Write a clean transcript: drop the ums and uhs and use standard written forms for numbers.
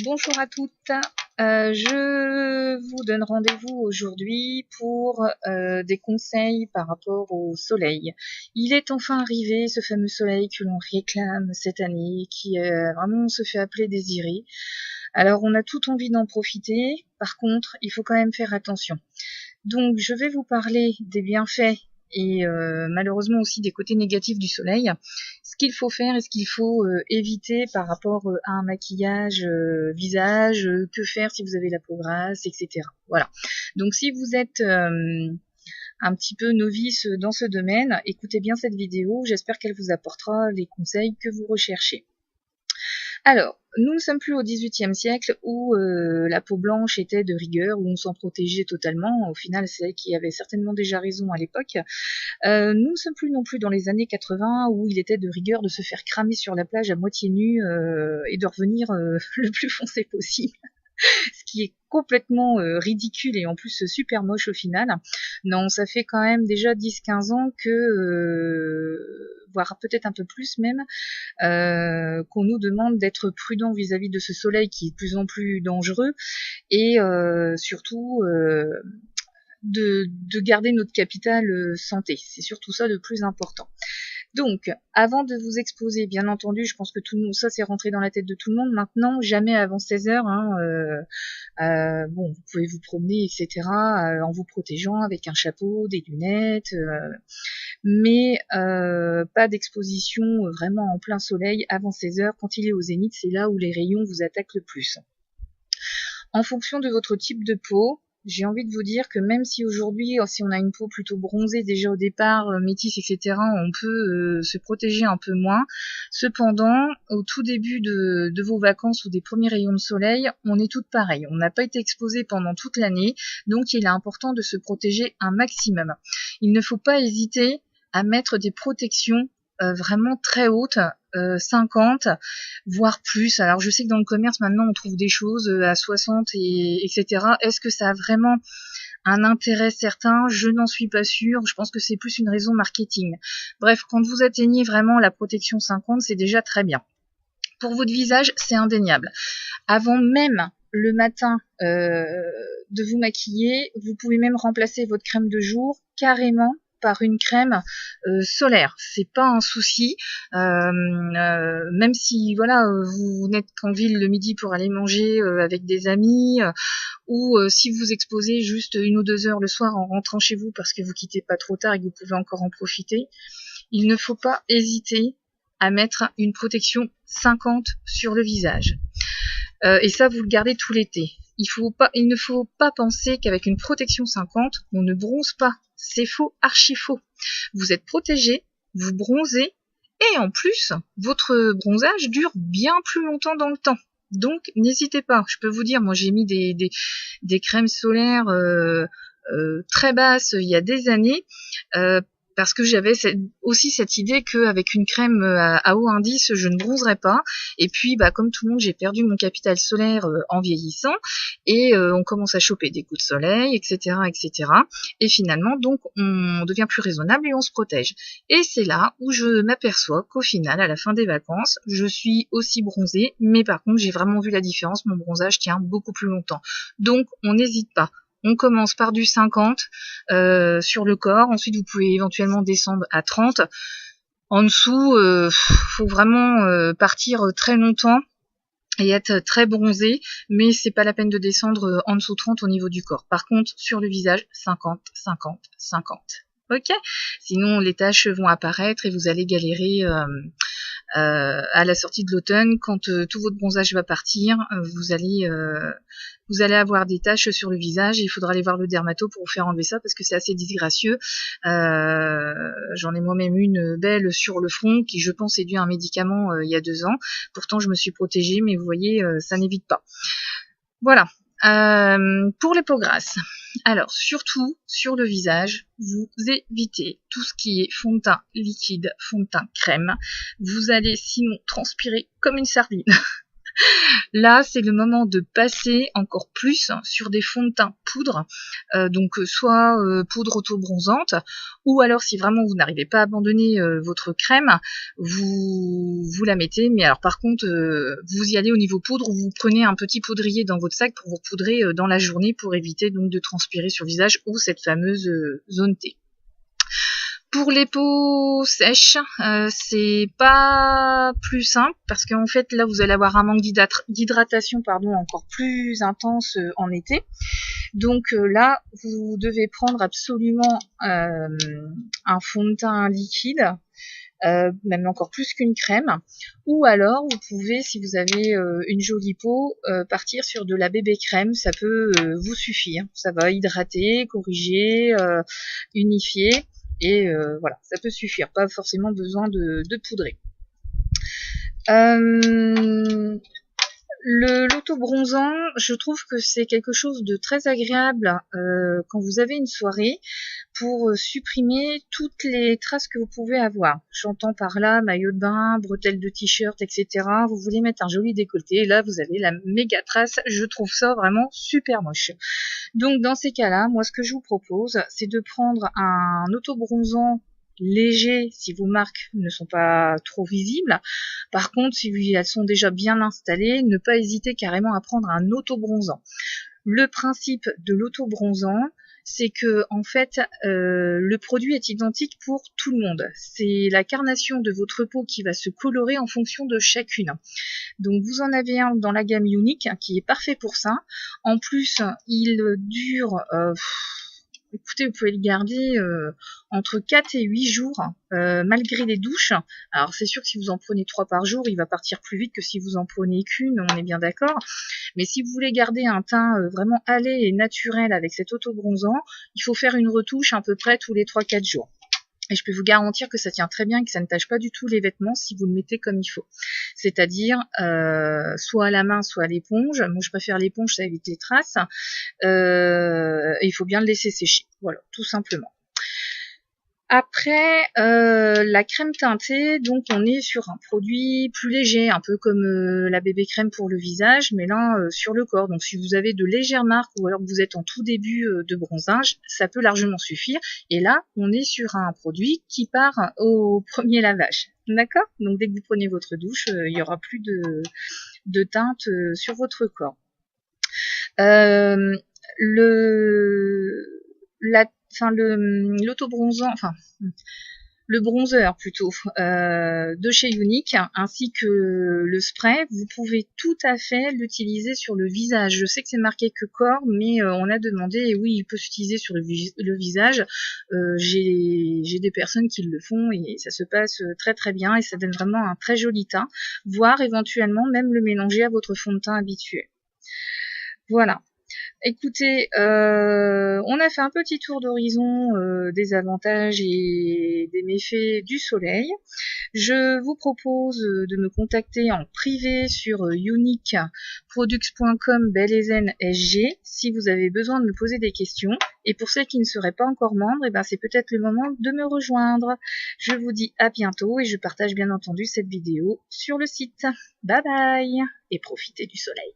Bonjour à toutes, je vous donne rendez-vous aujourd'hui pour des conseils par rapport au soleil. Il est enfin arrivé, ce fameux soleil que l'on réclame cette année, qui vraiment se fait appeler désiré. Alors on a toute envie d'en profiter, par contre il faut quand même faire attention. Donc je vais vous parler des bienfaits et malheureusement aussi des côtés négatifs du soleil, ce qu'il faut faire et ce qu'il faut éviter par rapport à un maquillage visage, que faire si vous avez la peau grasse, etc. Voilà. Donc si vous êtes un petit peu novice dans ce domaine, écoutez bien cette vidéo, j'espère qu'elle vous apportera les conseils que vous recherchez. Alors, nous ne sommes plus au XVIIIe siècle où la peau blanche était de rigueur, où on s'en protégeait totalement. Au final, c'est elle qui avait certainement déjà raison à l'époque. Nous ne sommes plus non plus dans les années 80 où il était de rigueur de se faire cramer sur la plage à moitié nu et de revenir le plus foncé possible. Ce qui est complètement ridicule et en plus super moche au final. Non, ça fait quand même déjà 10-15 ans que, voire peut-être un peu plus même, qu'on nous demande d'être prudent vis-à-vis de ce soleil qui est de plus en plus dangereux et surtout de garder notre capital santé. C'est surtout ça le plus important. Donc, avant de vous exposer, bien entendu, je pense que tout le monde, ça c'est rentré dans la tête de tout le monde. Maintenant, jamais avant 16 heures. Bon, vous pouvez vous promener, etc. En vous protégeant avec un chapeau, des lunettes, mais pas d'exposition vraiment en plein soleil avant 16 heures. Quand il est au zénith, c'est là où les rayons vous attaquent le plus. En fonction de votre type de peau, j'ai envie de vous dire que même si aujourd'hui, si on a une peau plutôt bronzée déjà au départ, métisse, etc., on peut se protéger un peu moins. Cependant, au tout début de vos vacances ou des premiers rayons de soleil, on est toutes pareilles. On n'a pas été exposé pendant toute l'année, donc il est important de se protéger un maximum. Il ne faut pas hésiter à mettre des protections vraiment très hautes, 50, voire plus. Alors je sais que dans le commerce maintenant on trouve des choses à 60 etc. Est-ce que ça a vraiment un intérêt certain? Je n'en suis pas sûre. Je pense que c'est plus une raison marketing. Bref, quand vous atteignez vraiment la protection 50, c'est déjà très bien. Pour votre visage, c'est indéniable. Avant même le matin de vous maquiller, vous pouvez même remplacer votre crème de jour carrément par une crème solaire. C'est pas un souci, même si voilà vous n'êtes qu'en ville le midi pour aller manger avec des amis, ou si vous exposez juste 1 ou 2 heures le soir en rentrant chez vous parce que vous quittez pas trop tard et que vous pouvez encore en profiter, il ne faut pas hésiter à mettre une protection 50 sur le visage. Et ça, vous le gardez tout l'été. Il ne faut pas penser qu'avec une protection 50, on ne bronze pas. C'est faux, archi faux. Vous êtes protégé, vous bronzez, et en plus, votre bronzage dure bien plus longtemps dans le temps. Donc, n'hésitez pas. Je peux vous dire, moi, j'ai mis des crèmes solaires très basses il y a des années, parce que j'avais aussi cette idée qu'avec une crème à haut indice, je ne bronzerais pas. Et puis, comme tout le monde, j'ai perdu mon capital solaire en vieillissant. Et on commence à choper des coups de soleil, etc., etc. Et finalement, donc, on devient plus raisonnable et on se protège. Et c'est là où je m'aperçois qu'au final, à la fin des vacances, je suis aussi bronzée. Mais par contre, j'ai vraiment vu la différence. Mon bronzage tient beaucoup plus longtemps. Donc, on n'hésite pas. On commence par du 50 sur le corps. Ensuite, vous pouvez éventuellement descendre à 30. En dessous, faut vraiment partir très longtemps et être très bronzé, mais c'est pas la peine de descendre en dessous 30 au niveau du corps. Par contre, sur le visage, 50, 50, 50. Ok ? Sinon, les taches vont apparaître et vous allez galérer à la sortie de l'automne, quand tout votre bronzage va partir, vous allez avoir des taches sur le visage et il faudra aller voir le dermato pour vous faire enlever ça parce que c'est assez disgracieux. J'en ai moi-même une belle sur le front qui, je pense, est due à un médicament il y a 2 ans. Pourtant, je me suis protégée, mais vous voyez, ça n'évite pas. Voilà. Pour les peaux grasses, alors surtout sur le visage, vous évitez tout ce qui est fond de teint liquide, fond de teint crème. Vous allez sinon transpirer comme une sardine. Là, c'est le moment de passer encore plus sur des fonds de teint poudre, donc soit poudre auto-bronzante, ou alors si vraiment vous n'arrivez pas à abandonner votre crème, vous la mettez, mais alors par contre, vous y allez au niveau poudre, vous prenez un petit poudrier dans votre sac pour vous poudrer dans la journée pour éviter donc de transpirer sur le visage ou cette fameuse zone T. Pour les peaux sèches, c'est pas plus simple parce qu'en fait là vous allez avoir un manque d'hydratation encore plus intense en été. Donc là vous devez prendre absolument un fond de teint liquide, même encore plus qu'une crème, ou alors vous pouvez, si vous avez une jolie peau, partir sur de la bébé crème, ça peut vous suffire, ça va hydrater, corriger, unifier. Et voilà, ça peut suffire, pas forcément besoin de poudrer. L'auto-bronzant, je trouve que c'est quelque chose de très agréable quand vous avez une soirée pour supprimer toutes les traces que vous pouvez avoir. J'entends par là maillot de bain, bretelles de t-shirt, etc. Vous voulez mettre un joli décolleté, et là vous avez la méga trace. Je trouve ça vraiment super moche. Donc dans ces cas-là, moi ce que je vous propose, c'est de prendre un auto-bronzant léger si vos marques ne sont pas trop visibles. Par contre, si elles sont déjà bien installées, ne pas hésiter carrément à prendre un auto-bronzant. Le principe de l'auto-bronzant, c'est que en fait, le produit est identique pour tout le monde. C'est la carnation de votre peau qui va se colorer en fonction de chacune. Donc vous en avez un dans la gamme Unique qui est parfait pour ça. En plus, il dure... écoutez, vous pouvez le garder entre 4 et 8 jours, malgré les douches. Alors c'est sûr que si vous en prenez 3 par jour, il va partir plus vite que si vous en prenez qu'une, on est bien d'accord. Mais si vous voulez garder un teint vraiment allé et naturel avec cet auto-bronzant, il faut faire une retouche à peu près tous les 3-4 jours. Et je peux vous garantir que ça tient très bien et que ça ne tache pas du tout les vêtements si vous le mettez comme il faut. C'est-à-dire soit à la main, soit à l'éponge. Moi, je préfère l'éponge, ça évite les traces. Et il faut bien le laisser sécher. Voilà, tout simplement. Après, la crème teintée, donc on est sur un produit plus léger, un peu comme la bébé crème pour le visage, mais là sur le corps. Donc si vous avez de légères marques ou alors que vous êtes en tout début de bronzage, ça peut largement suffire. Et là, on est sur un produit qui part au premier lavage. D'accord? Donc dès que vous prenez votre douche, il n'y aura plus de teinte sur votre corps. L'auto-bronzant, le bronzer plutôt, de chez Unique, ainsi que le spray, vous pouvez tout à fait l'utiliser sur le visage. Je sais que c'est marqué que corps, mais on a demandé, et oui, il peut s'utiliser sur le visage. J'ai des personnes qui le font et ça se passe très très bien et ça donne vraiment un très joli teint, voire éventuellement même le mélanger à votre fond de teint habituel. Voilà. Écoutez, on a fait un petit tour d'horizon des avantages et des méfaits du soleil. Je vous propose de me contacter en privé sur uniqueproducts.com SG si vous avez besoin de me poser des questions. Et pour celles qui ne seraient pas encore membres, eh ben c'est peut-être le moment de me rejoindre. Je vous dis à bientôt et je partage bien entendu cette vidéo sur le site. Bye bye et profitez du soleil.